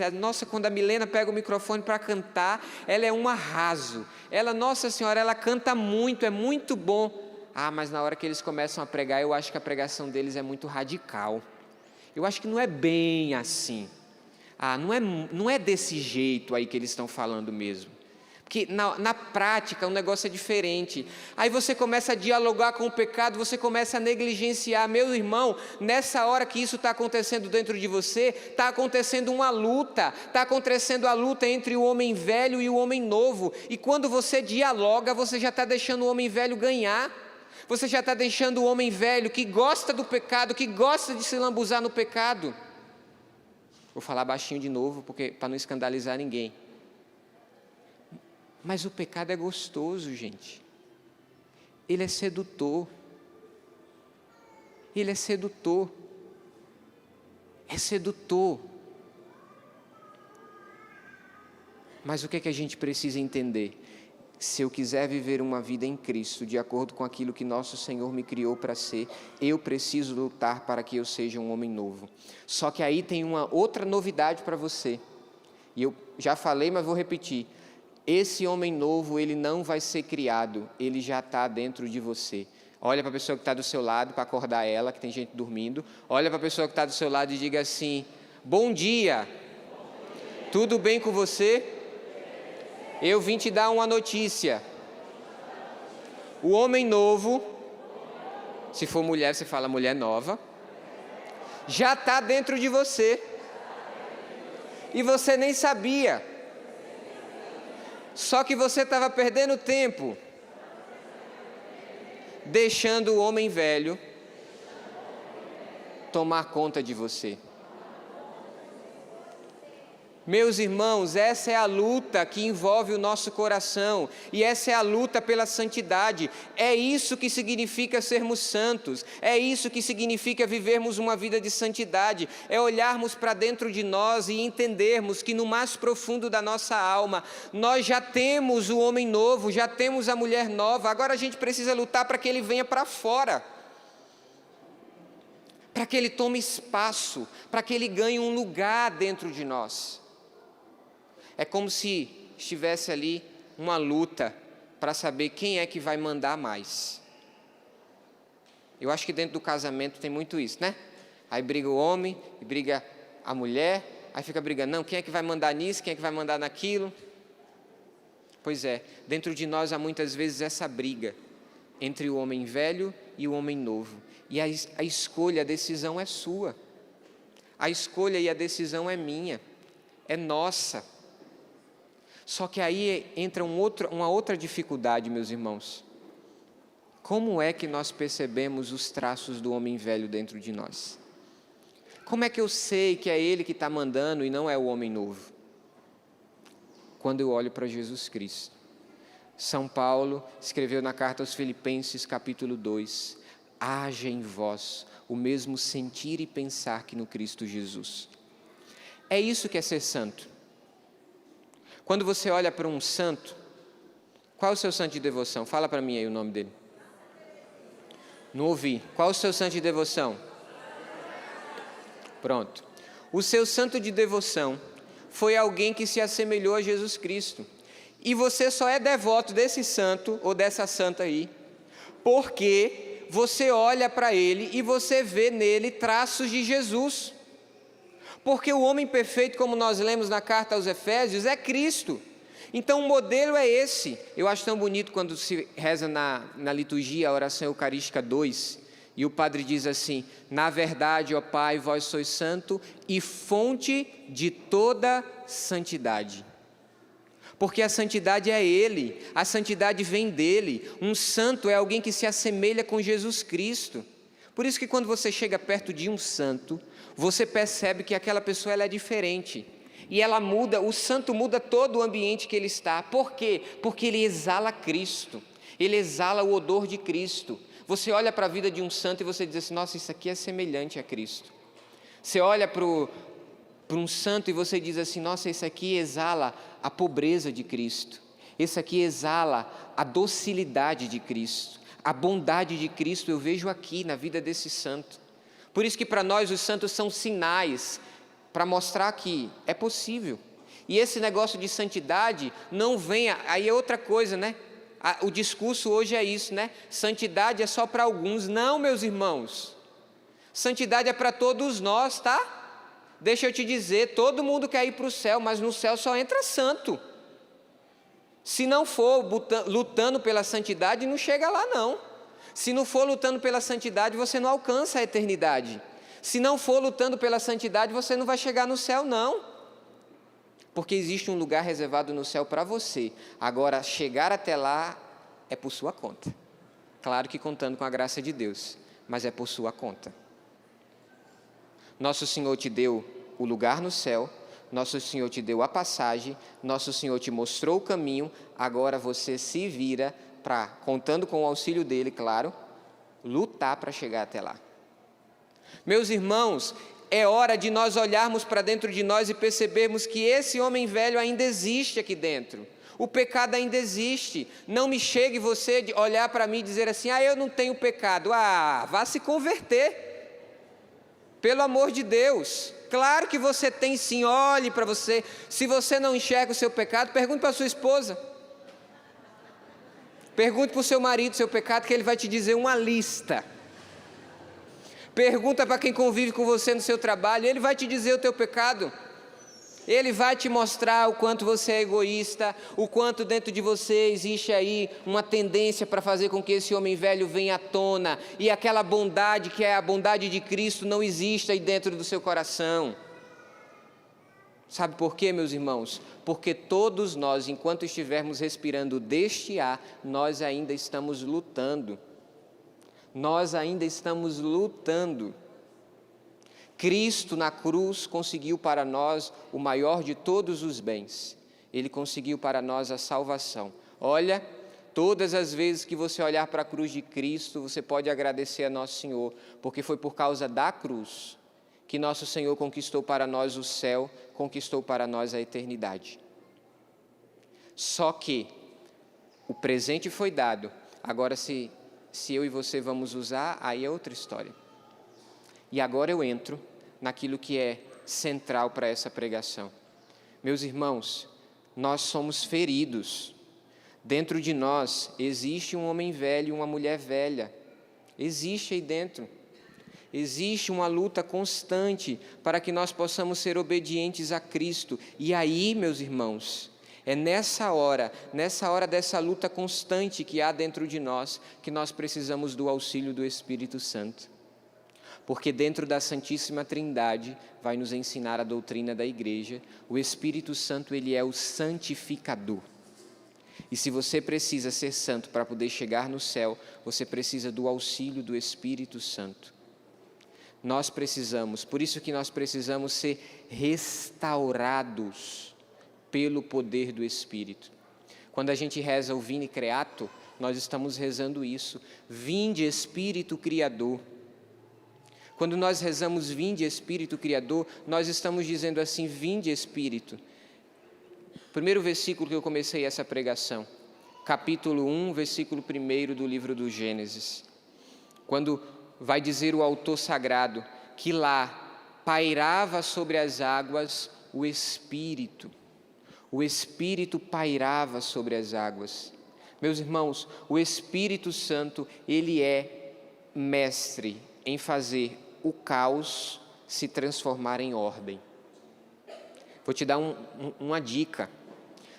quando a Milena pega o microfone para cantar, ela é um arraso, nossa senhora, ela canta muito, é muito bom. Mas na hora que eles começam a pregar, eu acho que a pregação deles é muito radical. Eu acho que não é bem assim. Não é desse jeito aí que eles estão falando mesmo. Porque na prática o negócio é diferente. Aí você começa a dialogar com o pecado, você começa a negligenciar. Meu irmão, nessa hora que isso está acontecendo dentro de você, está acontecendo uma luta. Está acontecendo a luta entre o homem velho e o homem novo. E quando você dialoga, você já está deixando o homem velho ganhar. Você já está deixando o homem velho que gosta do pecado, que gosta de se lambuzar no pecado. Vou falar baixinho de novo, para não escandalizar ninguém. Mas o pecado é gostoso, gente. Ele é sedutor. Ele é sedutor. É sedutor. Mas o que é que a gente precisa entender? Se eu quiser viver uma vida em Cristo, de acordo com aquilo que nosso Senhor me criou para ser, eu preciso lutar para que eu seja um homem novo. Só que aí tem uma outra novidade para você. E eu já falei, mas vou repetir. Esse homem novo, ele não vai ser criado, ele já está dentro de você. Olha para a pessoa que está do seu lado, para acordar ela, que tem gente dormindo. Olha para a pessoa que está do seu lado e diga assim, bom dia, tudo bem com você? Eu vim te dar uma notícia. O homem novo, se for mulher, você fala mulher nova, já está dentro de você. E você nem sabia. Só que você estava perdendo tempo, deixando o homem velho tomar conta de você. Meus irmãos, essa é a luta que envolve o nosso coração, e essa é a luta pela santidade. É isso que significa sermos santos, é isso que significa vivermos uma vida de santidade, é olharmos para dentro de nós e entendermos que no mais profundo da nossa alma, nós já temos o homem novo, já temos a mulher nova, agora a gente precisa lutar para que ele venha para fora, para que ele tome espaço, para que ele ganhe um lugar dentro de nós. É como se estivesse ali uma luta para saber quem é que vai mandar mais. Eu acho que dentro do casamento tem muito isso, né? Aí briga o homem, e briga a mulher, aí fica brigando, não, quem é que vai mandar nisso, quem é que vai mandar naquilo? Pois é, dentro de nós há muitas vezes essa briga entre o homem velho e o homem novo. E a escolha, a decisão é sua. A escolha e a decisão é minha, é nossa. Só que aí entra uma outra dificuldade, meus irmãos. Como é que nós percebemos os traços do homem velho dentro de nós? Como é que eu sei que é ele que está mandando e não é o homem novo? Quando eu olho para Jesus Cristo. São Paulo escreveu na carta aos Filipenses, capítulo 2, haja em vós o mesmo sentir e pensar que no Cristo Jesus. É isso que é ser santo. Quando você olha para um santo, qual é o seu santo de devoção? Fala para mim aí o nome dele. Não ouvi. Qual é o seu santo de devoção? Pronto. O seu santo de devoção foi alguém que se assemelhou a Jesus Cristo. E você só é devoto desse santo ou dessa santa aí, porque você olha para ele e você vê nele traços de Jesus. Porque o homem perfeito, como nós lemos na carta aos Efésios, é Cristo. Então o modelo é esse. Eu acho tão bonito quando se reza na liturgia a oração eucarística 2, e o padre diz assim: na verdade, ó Pai, vós sois santo e fonte de toda santidade. Porque a santidade é Ele, a santidade vem dEle. Um santo é alguém que se assemelha com Jesus Cristo. Por isso que quando você chega perto de um santo, você percebe que aquela pessoa ela é diferente. E ela muda, o santo muda todo o ambiente que ele está. Por quê? Porque ele exala Cristo, ele exala o odor de Cristo. Você olha para a vida de um santo e você diz assim: nossa, isso aqui é semelhante a Cristo. Você olha para um santo e você diz assim: nossa, esse aqui exala a pobreza de Cristo, esse aqui exala a docilidade de Cristo, a bondade de Cristo eu vejo aqui na vida desse santo. Por isso que para nós os santos são sinais, para mostrar que é possível. E esse negócio de santidade não vem, aí é outra coisa, né? O discurso hoje é isso, né? Santidade é só para alguns. Não, meus irmãos, santidade é para todos nós, tá? Deixa eu te dizer, todo mundo quer ir para o céu, mas no céu só entra santo. Se não for lutando pela santidade, não chega lá não. Se não for lutando pela santidade, você não alcança a eternidade. Se não for lutando pela santidade, você não vai chegar no céu não. Porque existe um lugar reservado no céu para você. Agora, chegar até lá é por sua conta. Claro que contando com a graça de Deus, mas é por sua conta. Nosso Senhor te deu o lugar no céu, nosso Senhor te deu a passagem, nosso Senhor te mostrou o caminho, agora você se vira para, contando com o auxílio dele, claro, lutar para chegar até lá. Meus irmãos, é hora de nós olharmos para dentro de nós e percebermos que esse homem velho ainda existe aqui dentro. O pecado ainda existe. Não me chegue você de olhar para mim e dizer assim: eu não tenho pecado. Vá se converter. Pelo amor de Deus, claro que você tem sim, olhe para você. Se você não enxerga o seu pecado, pergunte para a sua esposa. Pergunte para o seu marido o seu pecado, que ele vai te dizer uma lista. Pergunta para quem convive com você no seu trabalho, ele vai te dizer o teu pecado. Ele vai te mostrar o quanto você é egoísta, o quanto dentro de você existe aí uma tendência para fazer com que esse homem velho venha à tona, e aquela bondade que é a bondade de Cristo não existe aí dentro do seu coração. Sabe por quê, meus irmãos? Porque todos nós, enquanto estivermos respirando deste ar, nós ainda estamos lutando. Nós ainda estamos lutando. Cristo na cruz conseguiu para nós o maior de todos os bens. Ele conseguiu para nós a salvação. Olha, todas as vezes que você olhar para a cruz de Cristo, você pode agradecer a nosso Senhor, porque foi por causa da cruz que nosso Senhor conquistou para nós o céu, conquistou para nós a eternidade. Só que o presente foi dado. Agora, se eu e você vamos usar, aí é outra história. E agora eu entro naquilo que é central para essa pregação. Meus irmãos, nós somos feridos. Dentro de nós existe um homem velho e uma mulher velha. Existe aí dentro. Existe uma luta constante para que nós possamos ser obedientes a Cristo. E aí, meus irmãos, é nessa hora dessa luta constante que há dentro de nós, que nós precisamos do auxílio do Espírito Santo. porque dentro da Santíssima Trindade vai nos ensinar a doutrina da igreja. O Espírito Santo, ele é o santificador. E se você precisa ser santo para poder chegar no céu, você precisa do auxílio do Espírito Santo. Nós precisamos, por isso que nós precisamos ser restaurados pelo poder do Espírito. Quando a gente reza o Vini Creator, nós estamos rezando isso. Vinde Espírito Criador. Quando nós rezamos Vinde Espírito Criador, nós estamos dizendo assim, Vinde Espírito. Primeiro versículo que eu comecei essa pregação, capítulo 1, versículo 1 do livro do Gênesis. Quando vai dizer o autor sagrado que lá pairava sobre as águas o Espírito. O Espírito pairava sobre as águas. Meus irmãos, o Espírito Santo, ele é mestre em fazer o caos se transformar em ordem. Vou te dar uma dica.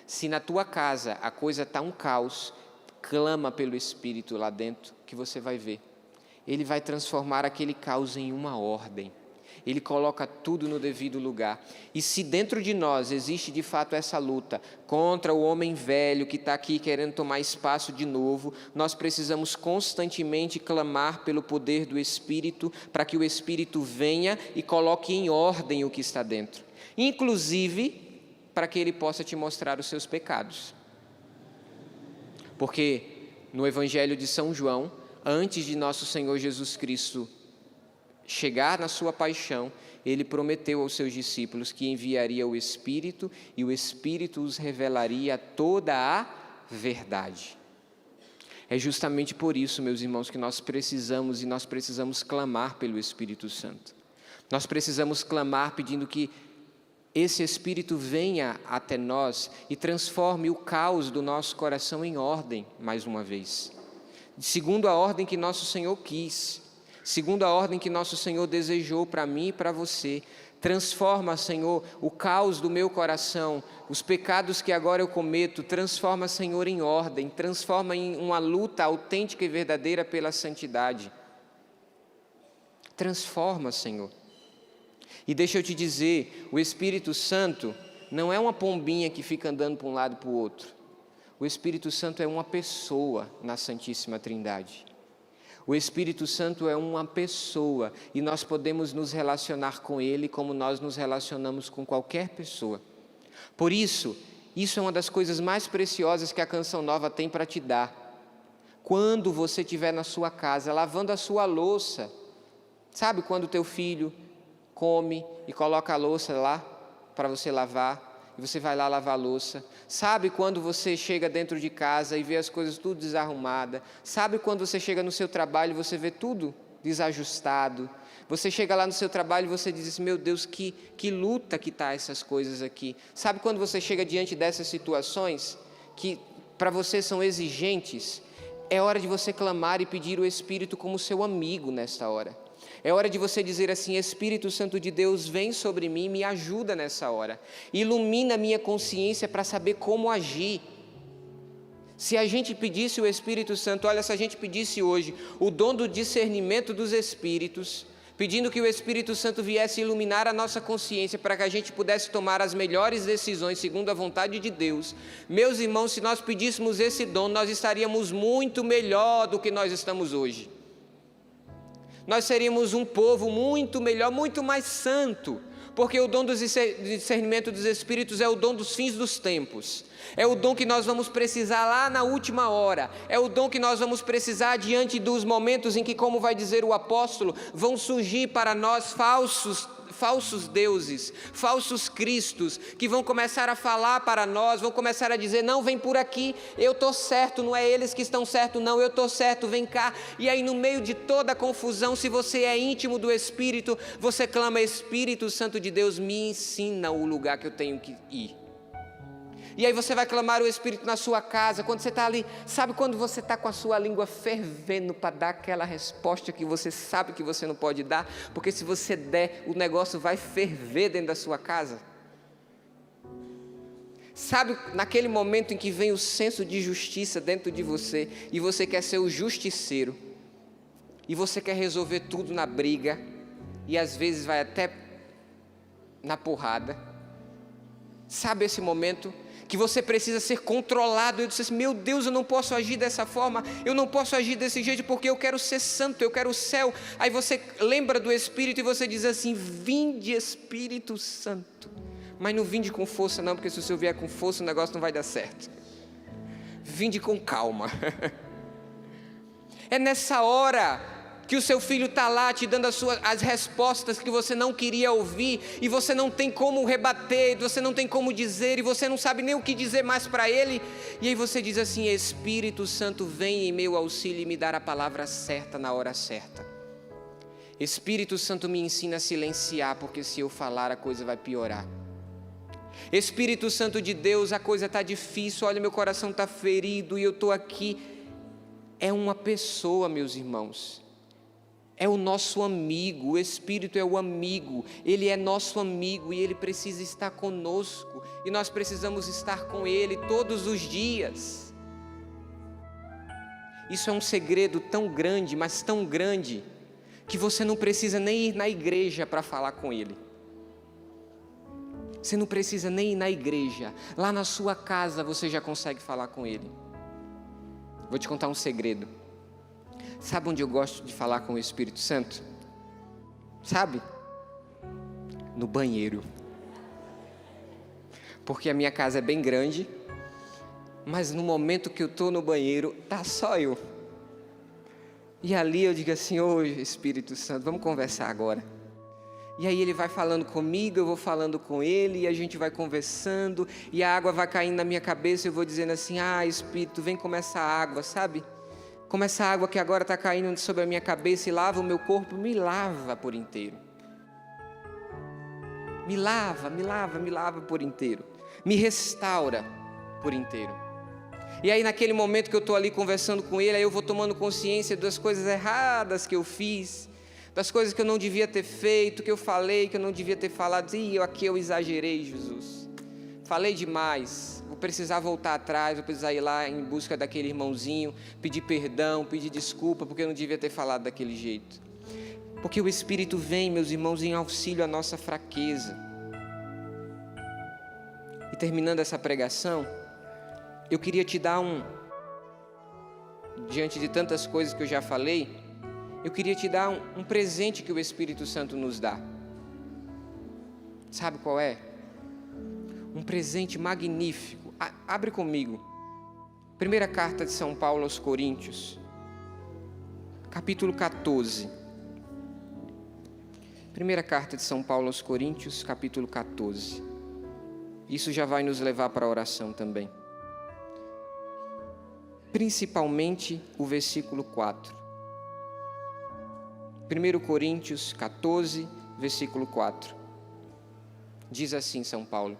Se na tua casa a coisa está um caos, clama pelo Espírito lá dentro, que você vai ver. Ele vai transformar aquele caos em uma ordem. Ele coloca tudo no devido lugar. E se dentro de nós existe de fato essa luta contra o homem velho que está aqui querendo tomar espaço de novo, nós precisamos constantemente clamar pelo poder do Espírito, para que o Espírito venha e coloque em ordem o que está dentro. Inclusive, para que ele possa te mostrar os seus pecados. Porque no Evangelho de São João, antes de nosso Senhor Jesus Cristo chegar na sua paixão, ele prometeu aos seus discípulos que enviaria o Espírito e o Espírito os revelaria toda a verdade. É justamente por isso, meus irmãos, que nós precisamos clamar pelo Espírito Santo. Nós precisamos clamar pedindo que esse Espírito venha até nós e transforme o caos do nosso coração em ordem, mais uma vez. Segundo a ordem que nosso Senhor quis, segundo a ordem que nosso Senhor desejou para mim e para você. Transforma, Senhor, o caos do meu coração, os pecados que agora eu cometo, transforma, Senhor, em ordem, transforma em uma luta autêntica e verdadeira pela santidade. Transforma, Senhor. E deixa eu te dizer, o Espírito Santo não é uma pombinha que fica andando para um lado e para o outro. O Espírito Santo é uma pessoa na Santíssima Trindade. O Espírito Santo é uma pessoa e nós podemos nos relacionar com Ele como nós nos relacionamos com qualquer pessoa. Por isso, isso é uma das coisas mais preciosas que a Canção Nova tem para te dar. Quando você estiver na sua casa, lavando a sua louça, sabe quando o teu filho come e coloca a louça lá para você lavar, e você vai lá lavar a louça? Sabe quando você chega dentro de casa e vê as coisas tudo desarrumadas? Sabe quando você chega no seu trabalho e você vê tudo desajustado? Você chega lá no seu trabalho e você diz assim, meu Deus, que luta que está essas coisas aqui. Sabe quando você chega diante dessas situações que para você são exigentes? É hora de você clamar e pedir o Espírito como seu amigo nesta hora. É hora de você dizer assim, Espírito Santo de Deus, vem sobre mim, me ajuda nessa hora. Ilumina a minha consciência para saber como agir. Se a gente pedisse o Espírito Santo, olha, se a gente pedisse hoje o dom do discernimento dos Espíritos, pedindo que o Espírito Santo viesse iluminar a nossa consciência para que a gente pudesse tomar as melhores decisões segundo a vontade de Deus. Meus irmãos, se nós pedíssemos esse dom, nós estaríamos muito melhor do que nós estamos hoje. Nós seríamos um povo muito melhor, muito mais santo, porque o dom do discernimento dos Espíritos é o dom dos fins dos tempos, é o dom que nós vamos precisar lá na última hora, é o dom que nós vamos precisar diante dos momentos em que, como vai dizer o apóstolo, vão surgir para nós falsos deuses, falsos cristos, que vão começar a falar para nós, vão começar a dizer, não, vem por aqui, eu estou certo, não é eles que estão certos, não, eu estou certo, vem cá. E aí no meio de toda a confusão, se você é íntimo do Espírito, você clama, Espírito Santo de Deus, me ensina o lugar que eu tenho que ir. E aí você vai clamar o Espírito na sua casa, quando você está ali, sabe quando você está com a sua língua fervendo para dar aquela resposta que você sabe que você não pode dar, porque se você der, o negócio vai ferver dentro da sua casa? Sabe naquele momento em que vem o senso de justiça dentro de você, e você quer ser o justiceiro, e você quer resolver tudo na briga, e às vezes vai até na porrada. Sabe esse momento que você precisa ser controlado? Eu disse assim, meu Deus, eu não posso agir dessa forma, eu não posso agir desse jeito, porque eu quero ser santo, eu quero o céu. Aí você lembra do Espírito e você diz assim, vinde Espírito Santo. Mas não vinde com força não, porque se você vier com força o negócio não vai dar certo. Vinde com calma. É nessa hora que o seu filho está lá te dando as respostas que você não queria ouvir, e você não tem como rebater, você não tem como dizer, e você não sabe nem o que dizer mais para ele, e aí você diz assim, Espírito Santo, vem em meu auxílio e me dar a palavra certa na hora certa. Espírito Santo, me ensina a silenciar, porque se eu falar a coisa vai piorar. Espírito Santo de Deus, a coisa está difícil, olha, meu coração está ferido e eu estou aqui. É uma pessoa, meus irmãos. É o nosso amigo, o Espírito é o amigo, Ele é nosso amigo e Ele precisa estar conosco, e nós precisamos estar com Ele todos os dias. Isso é um segredo tão grande, mas tão grande, que você não precisa nem ir na igreja para falar com Ele. Você não precisa nem ir na igreja, lá na sua casa você já consegue falar com Ele. Vou te contar um segredo. Sabe onde eu gosto de falar com o Espírito Santo? Sabe? No banheiro. Porque a minha casa é bem grande, mas no momento que eu estou no banheiro, tá só eu. E ali eu digo assim, ô Espírito Santo, vamos conversar agora. E aí ele vai falando comigo, eu vou falando com ele, e a gente vai conversando, e a água vai caindo na minha cabeça, eu vou dizendo assim, Espírito, vem comer essa água, sabe? Como essa água que agora está caindo sobre a minha cabeça e lava o meu corpo, me lava por inteiro. Me lava por inteiro. Me restaura por inteiro. E aí naquele momento que eu estou ali conversando com ele, aí eu vou tomando consciência das coisas erradas que eu fiz, das coisas que eu não devia ter feito, que eu falei, que eu não devia ter falado. Aqui eu exagerei, Jesus. Falei demais. Vou precisar voltar atrás, vou precisar ir lá em busca daquele irmãozinho, pedir perdão, pedir desculpa, porque eu não devia ter falado daquele jeito. Porque o Espírito vem, meus irmãos, em auxílio à nossa fraqueza. E terminando essa pregação, eu queria te dar diante de tantas coisas que eu já falei, eu queria te dar um presente que o Espírito Santo nos dá. Sabe qual é? Um presente magnífico. Abre comigo. Primeira carta de São Paulo aos Coríntios, capítulo 14. Primeira carta de São Paulo aos Coríntios, capítulo 14. Isso já vai nos levar para a oração também. Principalmente o versículo 4. 1 Coríntios 14, versículo 4. Diz assim São Paulo: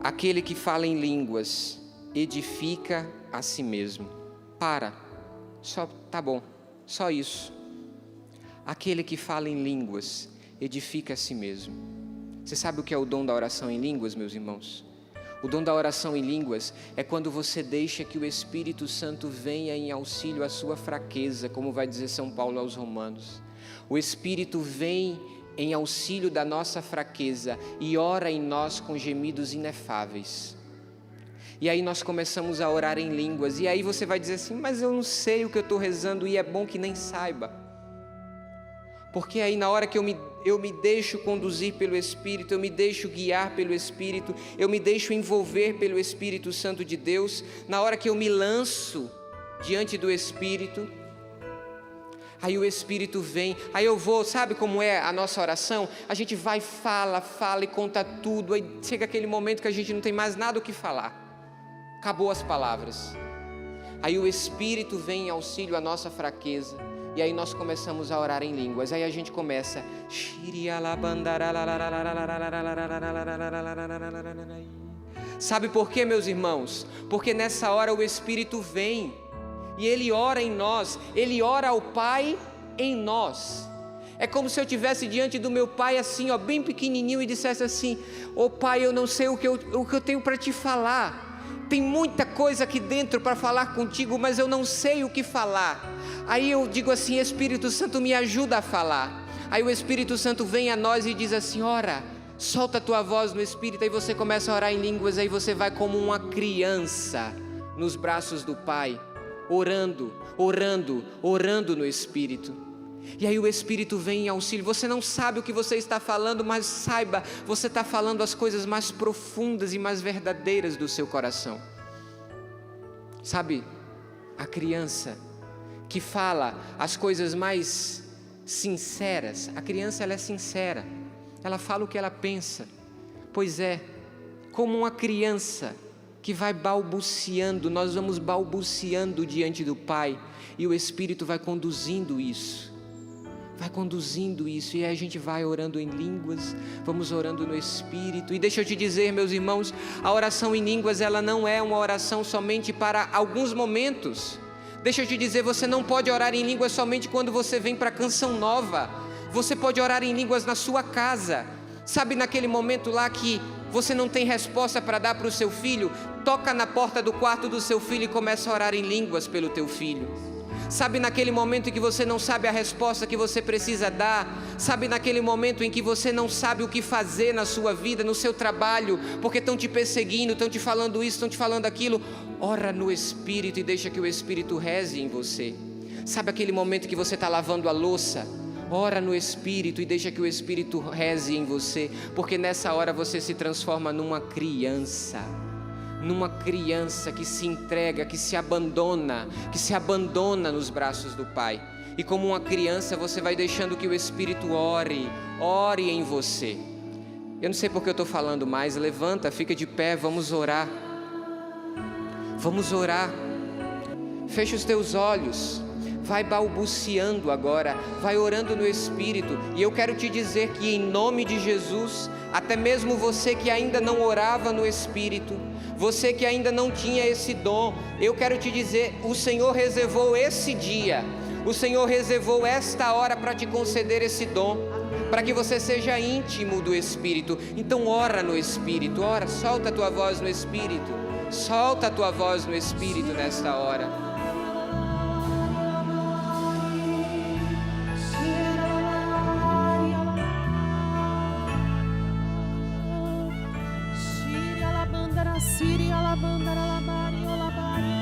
aquele que fala em línguas edifica a si mesmo. Tá bom, só isso. Aquele que fala em línguas edifica a si mesmo. Você sabe o que é o dom da oração em línguas, meus irmãos? O dom da oração em línguas é quando você deixa que o Espírito Santo venha em auxílio à sua fraqueza, como vai dizer São Paulo aos Romanos. O Espírito vem em auxílio da nossa fraqueza e ora em nós com gemidos inefáveis. E aí nós começamos a orar em línguas, e aí você vai dizer assim, mas eu não sei o que eu estou rezando, e é bom que nem saiba. Porque aí na hora que eu me deixo conduzir pelo Espírito, eu me deixo guiar pelo Espírito, eu me deixo envolver pelo Espírito Santo de Deus, na hora que eu me lanço diante do Espírito, aí o Espírito vem, aí eu vou, sabe como é a nossa oração? A gente vai, fala e conta tudo, aí chega aquele momento que a gente não tem mais nada o que falar, acabou as palavras. Aí o Espírito vem em auxílio à nossa fraqueza, e aí nós começamos a orar em línguas, aí a gente começa, sabe por quê, meus irmãos? Porque nessa hora o Espírito vem, e Ele ora em nós, Ele ora ao Pai em nós. É como se eu estivesse diante do meu Pai assim, bem pequenininho, e dissesse assim, Pai, eu não sei o que eu tenho para te falar. Tem muita coisa aqui dentro para falar contigo, mas eu não sei o que falar. Aí eu digo assim, Espírito Santo, me ajuda a falar. Aí o Espírito Santo vem a nós e diz assim: ora, solta a tua voz no Espírito. Aí você começa a orar em línguas, aí você vai como uma criança nos braços do Pai, orando, orando, orando no Espírito. E aí o Espírito vem em auxílio. Você não sabe o que você está falando, mas saiba, você está falando as coisas mais profundas e mais verdadeiras do seu coração. Sabe, a criança que fala as coisas mais sinceras, a criança ela é sincera, ela fala o que ela pensa. Pois é, como uma criança que vai balbuciando, nós vamos balbuciando diante do Pai, e o Espírito vai conduzindo isso, e aí a gente vai orando em línguas, vamos orando no Espírito. E deixa eu te dizer, meus irmãos, a oração em línguas, ela não é uma oração somente para alguns momentos. Deixa eu te dizer, você não pode orar em línguas somente quando você vem para a canção nova. Você pode orar em línguas na sua casa. Sabe, naquele momento lá que você não tem resposta para dar para o seu filho, toca na porta do quarto do seu filho e começa a orar em línguas pelo teu filho. Sabe, naquele momento em que você não sabe a resposta que você precisa dar, sabe, naquele momento em que você não sabe o que fazer na sua vida, no seu trabalho, porque estão te perseguindo, estão te falando isso, estão te falando aquilo, ora no Espírito e deixa que o Espírito reze em você. Sabe aquele momento que você está lavando a louça? Ora no Espírito e deixa que o Espírito reze em você, porque nessa hora você se transforma numa criança que se entrega, que se abandona nos braços do Pai. E como uma criança você vai deixando que o Espírito ore em você. Eu não sei porque eu estou falando mais, levanta, fica de pé, vamos orar. Fecha os teus olhos, vai balbuciando agora, vai orando no Espírito. E eu quero te dizer que em nome de Jesus, até mesmo você que ainda não orava no Espírito, você que ainda não tinha esse dom, eu quero te dizer, o Senhor reservou esse dia, o Senhor reservou esta hora para te conceder esse dom, para que você seja íntimo do Espírito. Então ora no Espírito, ora, solta a tua voz no Espírito, solta a tua voz no Espírito nesta hora. Siri alabandara la bari olabari.